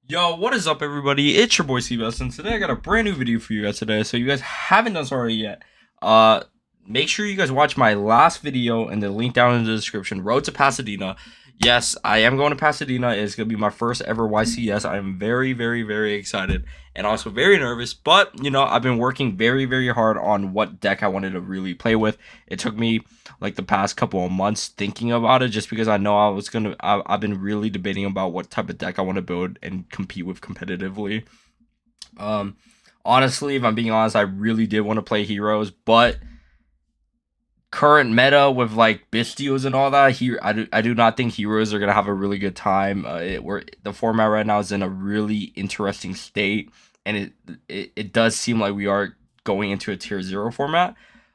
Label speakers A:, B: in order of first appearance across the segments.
A: Yo, what is up, everybody? It's your boy CBS, and today I got a brand new video for you guys today. So you guys haven't done so already yet. Uh, Make sure you guys watch my last video and the link down in the description. Road to Pasadena. Yes, I am going to Pasadena. It's gonna be my first ever YCS. I am very, very, very excited and also very nervous. But I've been working very, very hard on what deck I wanted to really play with. It took me like the past couple of months thinking about it just because I know I've been really debating about what type of deck I want to build and compete with competitively. um Honestly, if I'm being honest, I really did want to play heroes, but current meta with like Bistios and all that here, I do not think heroes are gonna have a really good time. The format right now is in a really interesting state, and it does seem like we are going into a tier 0 format.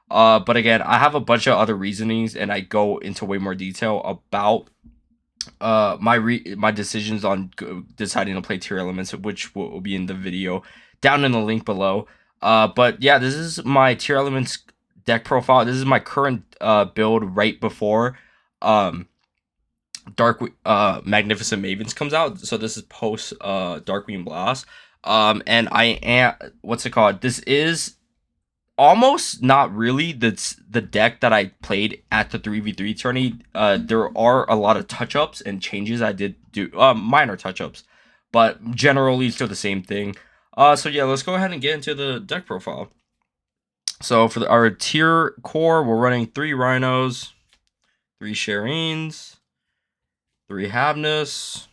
A: But again, I have a bunch of other reasonings, and I go into way more detail about my decisions on deciding to play Tearlaments, which will be in the video down in the link below. But yeah, this is my Tearlaments deck profile. This is my current build right before um Dark Magnificent Mavens comes out. So this is post Darkwing Blast. And I am, what's it called? This is almost not really the deck that I played at the 3v3 tourney. There are a lot of touch-ups and changes I did do, minor touch-ups, but generally still the same thing. So yeah, let's go ahead and get into the deck profile. So for our tier core, we're running 3 Rhinos, 3 Shireen's, 3 Havnus,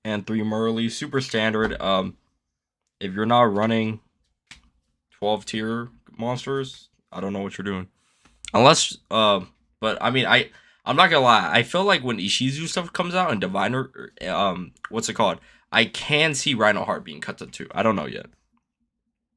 A: and 3 Murley. Super standard. If you're not running 12 tier monsters, I don't know what you're doing. Unless, but I mean, I'm not gonna lie. I feel like when Ishizu stuff comes out and Diviner, what's it called? I can see Rhino Heart being cut to 2. I don't know yet.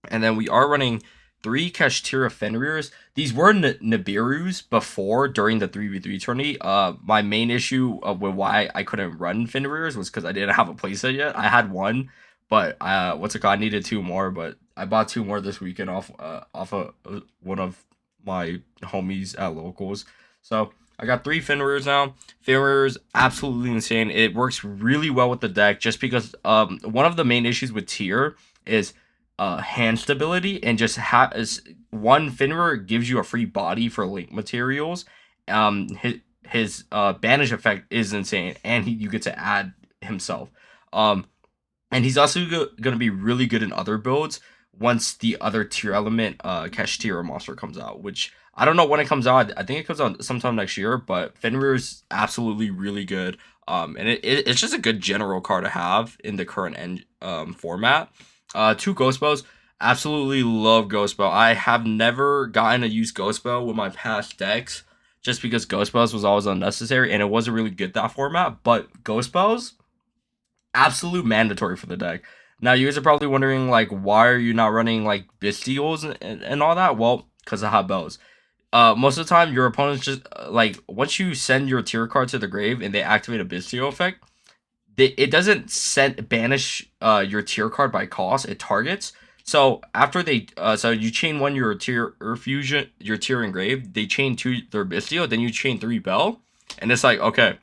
A: And then we are running 3 Kashtira Fenrir's. These were Nibiru's before during the 3v3 tourney. My main issue with why I couldn't run Fenrir's was because I didn't have a playset yet. I had one, but what's it called? I needed 2 more, but I bought 2 more this weekend off of one of my homies at locals. So I got 3 Fenrir's now. Fenrir's absolutely insane. It works really well with the deck just because one of the main issues with tier is hand stability, and just has one Finrir gives you a free body for link materials. His banish effect is insane, and you get to add himself. And he's also going to be really good in other builds once the other tier element Kashtira monster comes out, which I don't know when it comes out. I think it comes out sometime next year, but Fenrir is absolutely really good. And it's just a good general card to have in the current format. 2 Ghost Bows. Absolutely love Ghost Bow. I have never gotten to use Ghost Bow with my past decks just because Ghost Bows was always unnecessary and it wasn't really good that format. But Ghost Bows, absolute mandatory for the deck. Now, you guys are probably wondering, like, why are you not running, like, Bistials and all that? Well, because of hot bows. Most of the time, your opponents just, like, once you send your tier card to the grave and they activate a Bistio effect, it doesn't banish your tier card by cost. It targets. So after so you chain 1 your tier fusion, your tier engraved. They chain 2 their Bistio, then you chain 3 Bell, and it's like, okay,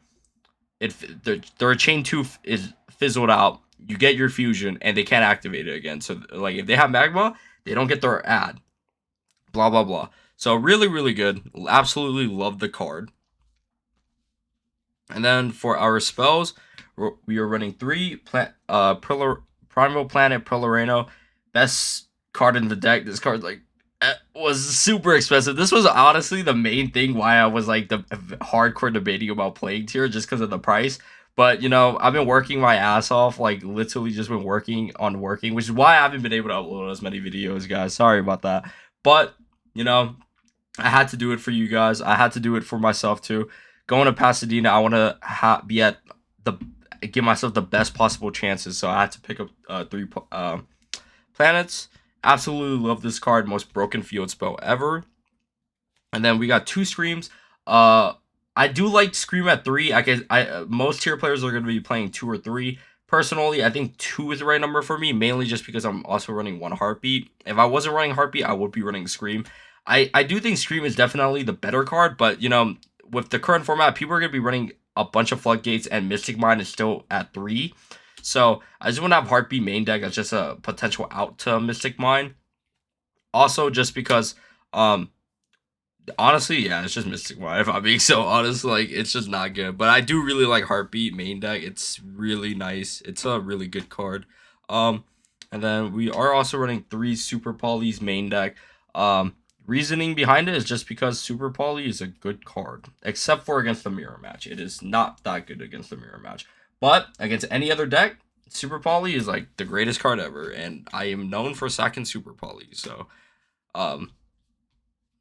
A: their chain 2 is fizzled out. You get your fusion, and they can't activate it again. So like if they have magma, they don't get their ad. Blah blah blah. So really really good. Absolutely love the card. And then for our spells, we are running 3 Primal Planet Pelourinho. Best card in the deck. This card was super expensive. This was honestly the main thing why I was like the hardcore debating about playing tier, just because of the price. But I've been working my ass off, like literally just been working, which is why I haven't been able to upload as many videos, guys. Sorry about that. But I had to do it for you guys. I had to do it for myself too. Going to Pasadena, I want to be at the give myself the best possible chances. So I had to pick up 3 planets. Absolutely love this card. Most broken field spell ever. And then we got 2 screams. I do like Scream at 3. I guess most tier players are going to be playing 2 or 3. Personally, I think 2 is the right number for me, mainly just because I'm also running 1 Heartbeat. If I wasn't running Heartbeat, I would be running Scream. I do think Scream is definitely the better card, but with the current format, people are going to be running a bunch of Floodgates, and Mystic Mine is still at 3. So I just want to have Heartbeat main deck as just a potential out to Mystic Mine. Also, just because, um, honestly, yeah, it's just Mystic Mine. If I'm being so honest, like it's just not good. But I do really like Heartbeat main deck. It's really nice. It's a really good card. Um, and then we are also running 3 Super Polys main deck. Reasoning behind it is just because Super Poly is a good card, except for against the Mirror Match. It is not that good against the Mirror Match. But against any other deck, Super Poly is like the greatest card ever, and I am known for sacking Super Poly. So, um,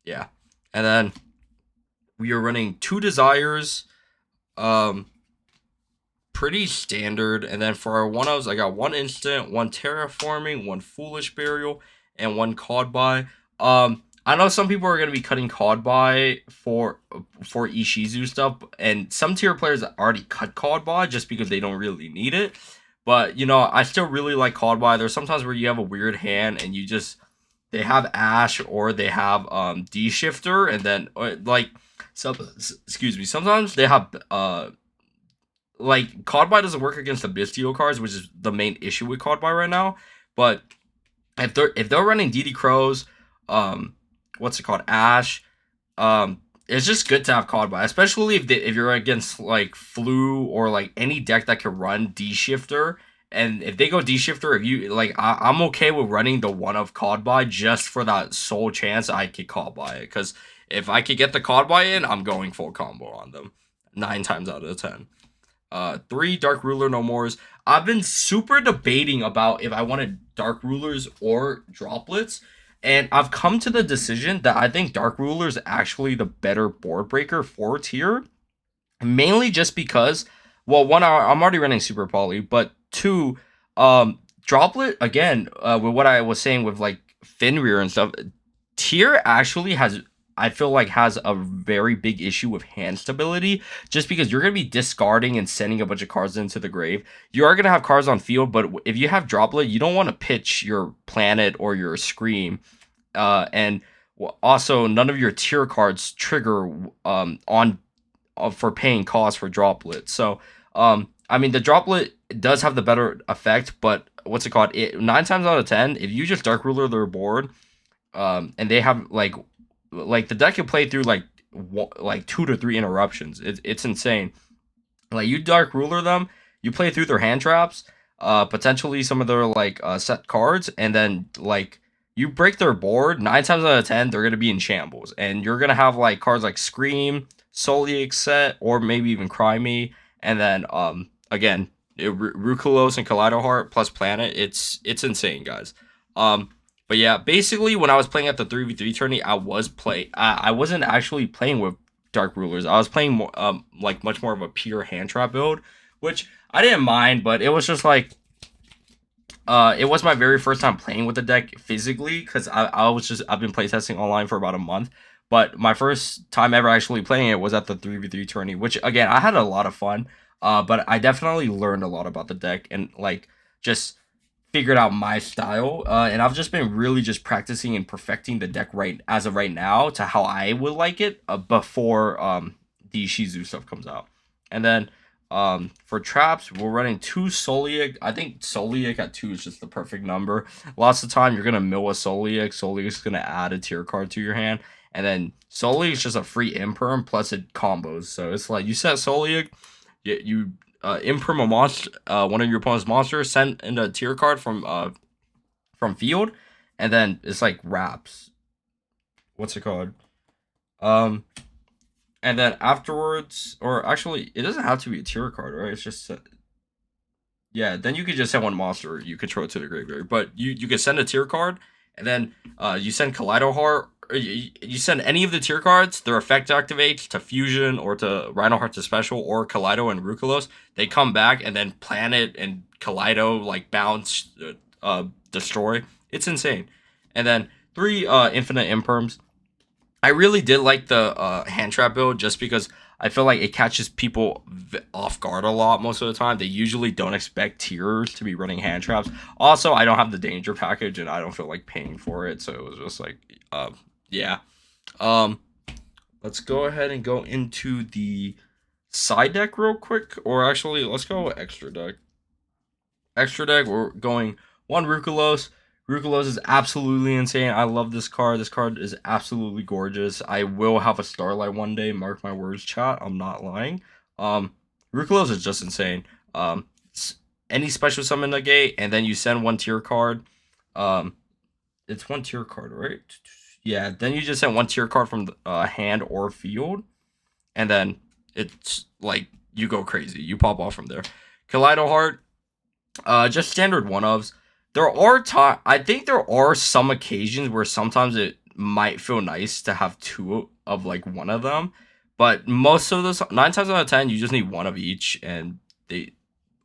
A: yeah. And then we are running 2 Desires, um, pretty standard. And then for our 1-ofs, I got 1 Instant, 1 Terraforming, 1 Foolish Burial, and 1 Cod By. I know some people are gonna be cutting Cod By for Ishizu stuff, and some tier players already cut Cod By just because they don't really need it. But you know, I still really like Cod By. There's sometimes where you have a weird hand and you just they have Ash or they have D Shifter, and then like some excuse me, sometimes they have like Cod By doesn't work against the Bistio cards, which is the main issue with Cod By right now. But if they're running DD Crows, what's it called, Ash, it's just good to have Cod By, especially if you're against like Flu or like any deck that can run D Shifter. And if they go D Shifter, if you like, I'm okay with running the 1-of Cod By just for that sole chance I could Cod By it. Because if I could get the Cod By in, I'm going full combo on them 9 times out of 10. 3 Dark Ruler No Mores. I've been super debating about if I wanted Dark Rulers or Droplets, and I've come to the decision that I think Dark Ruler is actually the better board breaker for tier, mainly just because, well, one, I'm already running Super Poly, but 2, Droplet, again, with what I was saying with like Fenrir and stuff, tier actually has, I feel like, has a very big issue with hand stability, just because you're going to be discarding and sending a bunch of cards into the grave. You are going to have cards on field, but if you have Droplet, you don't want to pitch your Planet or your Scream. And also, none of your tier cards trigger on for paying costs for Droplet. So, I mean, the Droplet does have the better effect, but what's it called? 9 times out of 10, if you just Dark Ruler their board, and they have like the deck can play through like 2 to 3 interruptions. It's insane. Like you Dark Ruler them, you play through their hand traps, potentially some of their like set cards, and then like you break their board. 9 times out of 10, they're gonna be in shambles, and you're gonna have like cards like Scream, Solic set, or maybe even Cry Me, and then again, Rukulos and Kaleido Heart plus Planet. It's insane, guys. But yeah, basically when I was playing at the 3v3 tourney, I wasn't actually playing with Dark Rulers. I was playing more like much more of a pure hand trap build, which I didn't mind, but it was just like it was my very first time playing with the deck physically, because I've been playtesting online for about a month. But my first time ever actually playing it was at the 3v3 tourney, which again I had a lot of fun. But I definitely learned a lot about the deck and like just figured out my style, and I've just been really just practicing and perfecting the deck right as of right now to how I would like it before the Shizu stuff comes out. And then for traps, we're running 2 Solic. I think Solic at 2 is just the perfect number. Lots of time you're gonna mill a Solic. Solic is gonna add a tier card to your hand, and then Solic is just a free imperm plus it combos. So it's like you set Solic, you imperm a monster, one of your opponent's monsters, send in a tier card from field, and then it's like wraps. What's it called? And then afterwards, or actually, it doesn't have to be a tier card, right? It's just yeah. Then you could just send one monster you control to the graveyard, but you could send a tier card, and then you send Kaleido Heart. You send any of the tier cards, their effect activates to Fusion or to Rhino Heart to Special or Kaleido and Rukulos. They come back, and then Planet and Kaleido like bounce, destroy. It's insane. And then 3 Infinite Imperms. I really did like the hand trap build just because I feel like it catches people off guard a lot most of the time. They usually don't expect tiers to be running hand traps. Also, I don't have the danger package and I don't feel like paying for it, so it was just like yeah. Let's go ahead and go into the side deck real quick, or actually let's go extra deck. extra deck, we're going one Rukulos. Rukulos is absolutely insane. I love this card. This card is absolutely gorgeous. I will have a Starlight one day. Mark my words, chat. I'm not lying. Rukulos is just insane. Any special summon negate, and then you send one tier card. It's one tier card, right? Yeah. Then you just send one tier card from the hand or field, and then it's like you go crazy. You pop off from there. Kaleido Heart, just standard one ofs. I think there are some occasions where sometimes it might feel nice to have two of like one of them, but most of those 9 times out of 10 you just need one of each, and they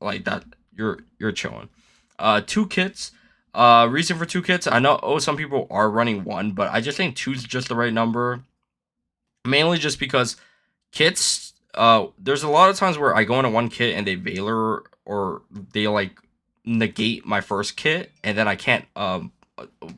A: like that you're chilling. Two kits. Reason for two kits. I know some people are running one, but I just think two's just the right number. Mainly just because kits. There's a lot of times where I go into one kit and they Veiler or they like negate my first kit, and then I can't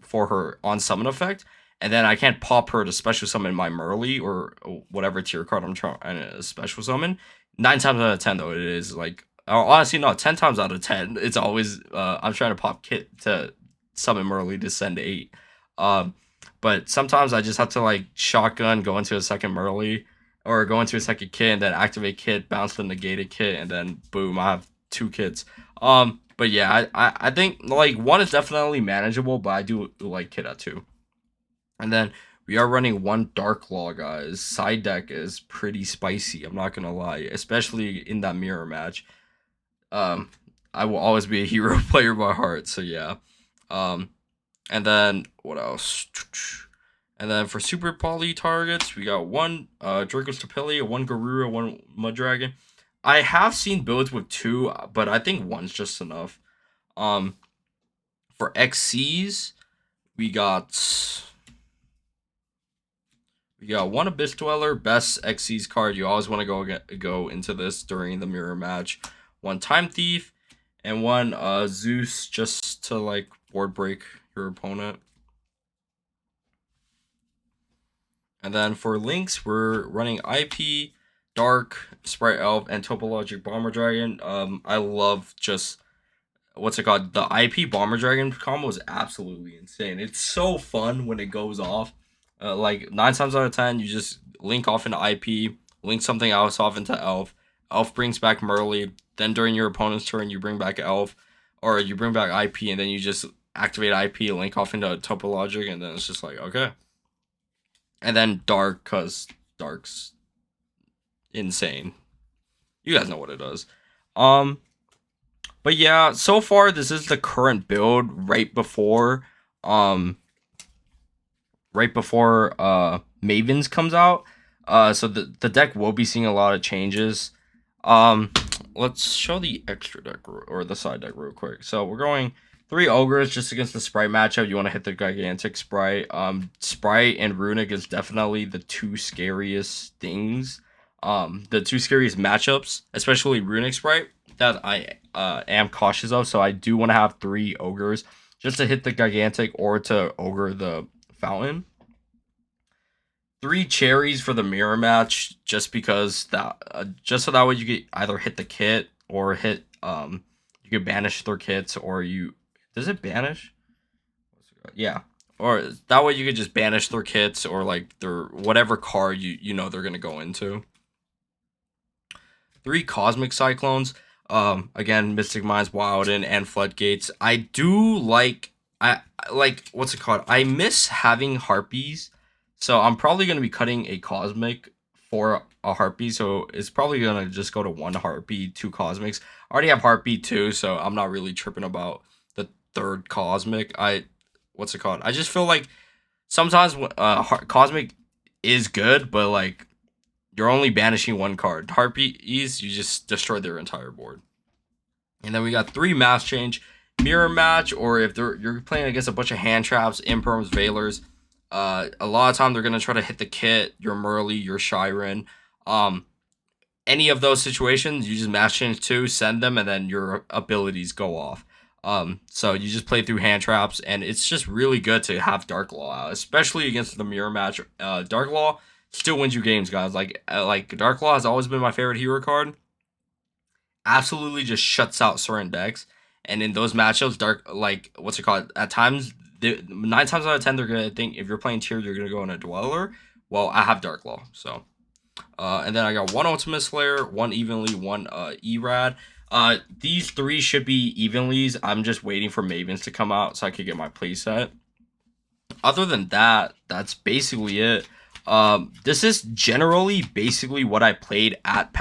A: for her on summon effect, and then I can't pop her to special summon my Merly or whatever tier card I'm trying to special summon. 9 times out of 10 though, it is like honestly no, 10 times out of 10 it's always I'm trying to pop kit to summon Merly to send 8. But sometimes I just have to like shotgun, go into a second Merly, or go into a second kit and then activate kit, bounce the negated kit, and then boom, I have two kits. But yeah, I think like one is definitely manageable, but I do like kit at 2. And then we are running one Dark Law, guys. Side deck is pretty spicy, I'm not gonna lie, especially in that mirror match. I will always be a hero player by heart, so yeah. And then what else? And then for super poly targets, we got one Draco Stapelia, one Garura, one Muddragon. I have seen builds with 2, but I think one's just enough. For XCs, we got one Abyss Dweller, best XCs card. You always want to go into this during the mirror match. One Time Thief, and one Zeus, just to like board break your opponent. And then for links, we're running IP, Dark, Sprite Elf, and Topologic Bomber Dragon. I love just what's it called? The IP Bomber Dragon combo is absolutely insane. It's so fun when it goes off. Like 9 times out of 10, you just link off into IP, link something else off into Elf. Elf brings back Merly. Then during your opponent's turn, you bring back Elf, or you bring back IP, and then you just activate IP, link off into Topologic, and then it's just like okay. And then Dark, cause Dark's insane. You guys know what it does. But yeah, so far this is the current build right before Mavens comes out. So the deck will be seeing a lot of changes. Let's show the extra deck or the side deck real quick. So we're going 3 ogres just against the Sprite matchup. You want to hit the gigantic Sprite. Sprite and Runic is definitely the 2 scariest things. The 2 scariest matchups, especially Runic Sprite, that I am cautious of. So I do want to have 3 ogres just to hit the gigantic or to ogre the fountain. 3 cherries for the mirror match, just because that just so that way you could either hit the kit or hit you could banish their kits, or you does it banish? Yeah. Or that way you could just banish their kits or like their whatever card you know they're gonna go into. 3 Cosmic Cyclones. Again, Mystic Minds, Wildin, and Floodgates. I do like what's it called? I miss having Harpies. So I'm probably gonna be cutting a Cosmic for a Harpy. So it's probably gonna just go to 1 Harpy, 2 Cosmics. I already have Harpy 2, so I'm not really tripping about the 3rd Cosmic. What's it called? I just feel like sometimes Cosmic is good, but like you're only banishing 1 card. Harpies, you just destroy their entire board. And then we got 3 Mass Change, Mirror Match, or if you're playing against a bunch of hand traps, Imperms, Veilers. A lot of time they're gonna try to hit the kit, your Merly, your Shiren. Any of those situations, you just Mass Change 2, send them, and then your abilities go off. So you just play through hand traps, and it's just really good to have Dark Law out, especially against the mirror match. Dark Law still wins you games, guys. Like Dark Law has always been my favorite hero card. Absolutely just shuts out certain decks. And in those matchups, dark, like, what's it called? At times, 9 times out of 10, they're gonna think if you're playing tier, you're gonna go in a dweller. Well, I have Dark Law, so. And then I got one Ultimate Slayer, one Evenly, one Erad. These three should be Evenlies. I'm just waiting for Mavens to come out so I could get my playset. Other than that, that's basically it. This is generally basically what I played at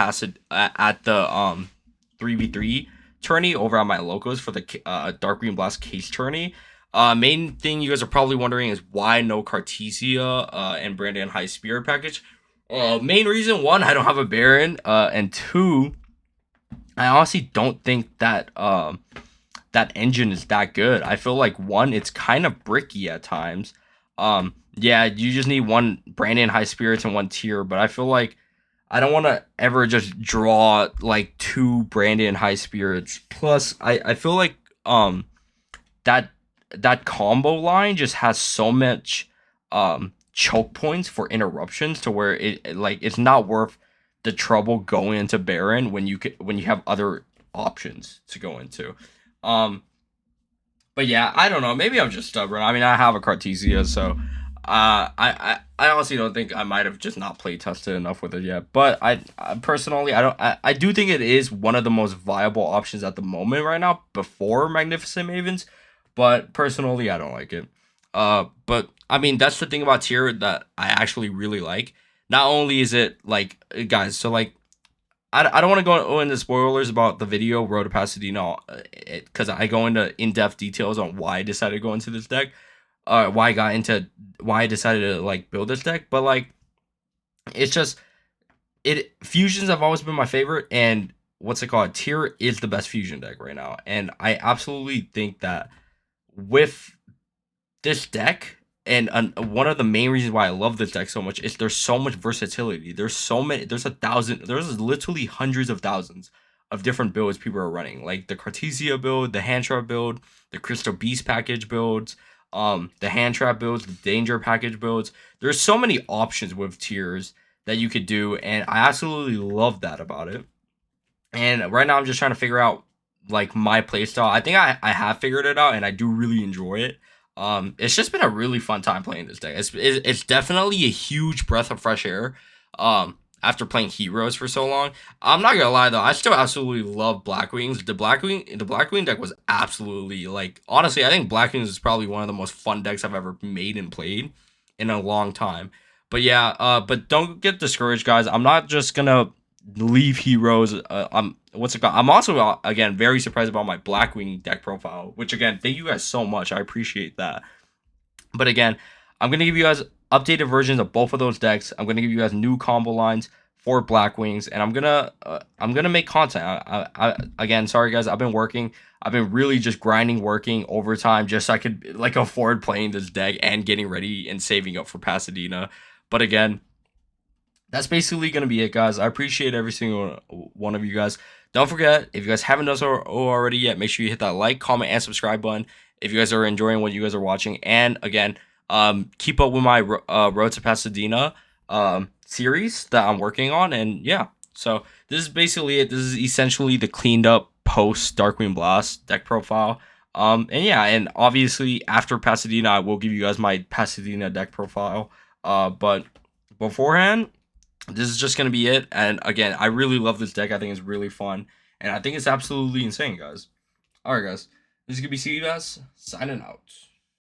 A: at the 3v3 tourney over at my locos for the Darkwing Blast case tourney. Main thing you guys are probably wondering is why no Cartesia and Brandon High Spirit package. Main reason, one, I don't have a Baron, and two, I honestly don't think that that engine is that good. I feel like, one, it's kind of bricky at times. Yeah, you just need one Brandon High Spirits and one tier, but I feel like I don't want to ever just draw like two Brandon High Spirits. Plus, I feel like that combo line just has so much choke points for interruptions to where it's not worth the trouble going into Baron when you have other options to go into. But yeah, I don't know. Maybe I'm just stubborn. I mean, I have a Cartesia, so I honestly don't think I might have just not play tested enough with it yet. But I personally, I do think it is one of the most viable options at the moment right now before Magnificent Mavens. But personally, I don't like it. But I mean, that's the thing about tier that I actually really like. Not only is it like, guys, so like, I don't want to go into spoilers about the video Road to Pasadena, because I go into in-depth details on why I decided to go into this deck, why I decided to like build this deck. But like, it's just fusions have always been my favorite, and what's it called? Tier is the best fusion deck right now, and I absolutely think that with this deck, and one of the main reasons why I love this deck so much is there's so much versatility. There's literally hundreds of thousands of different builds people are running, like the Cartesia build, the Hand Trap build, the Crystal Beast package builds, the Hand Trap builds, the Danger package builds. There's so many options with tiers that you could do, and I absolutely love that about it. And right now I'm just trying to figure out like my playstyle. I think I have figured it out, and I do really enjoy it. It's just been a really fun time playing this deck. It's definitely a huge breath of fresh air. After playing Heroes for so long, I'm not gonna lie though, I still absolutely love Blackwings. The Blackwing deck was absolutely, like, honestly, I think Blackwings is probably one of the most fun decks I've ever made and played in a long time. But yeah, but don't get discouraged, guys. I'm not just gonna leave Heroes. I'm also again very surprised about my Blackwing deck profile, which again, thank you guys so much. I appreciate that. But again, I'm gonna give you guys updated versions of both of those decks. I'm gonna give you guys new combo lines for Blackwings, and I'm gonna make content. Again, sorry guys, I've been working. I've been really just grinding, working overtime, just so I could like afford playing this deck and getting ready and saving up for Pasadena. But again, that's basically going to be it, guys. I appreciate every single one of you guys. Don't forget, if you guys haven't done so already yet, make sure you hit that like, comment, and subscribe button if you guys are enjoying what you guys are watching. And again, keep up with my Road to Pasadena series that I'm working on. And yeah, so this is basically it. This is essentially the cleaned up post Darkwing Blast deck profile. And yeah, and obviously after Pasadena, I will give you guys my Pasadena deck profile. But beforehand, this is just going to be it. And again, I really love this deck. I think it's really fun. And I think it's absolutely insane, guys. All right, guys. This is going to be CBS signing out.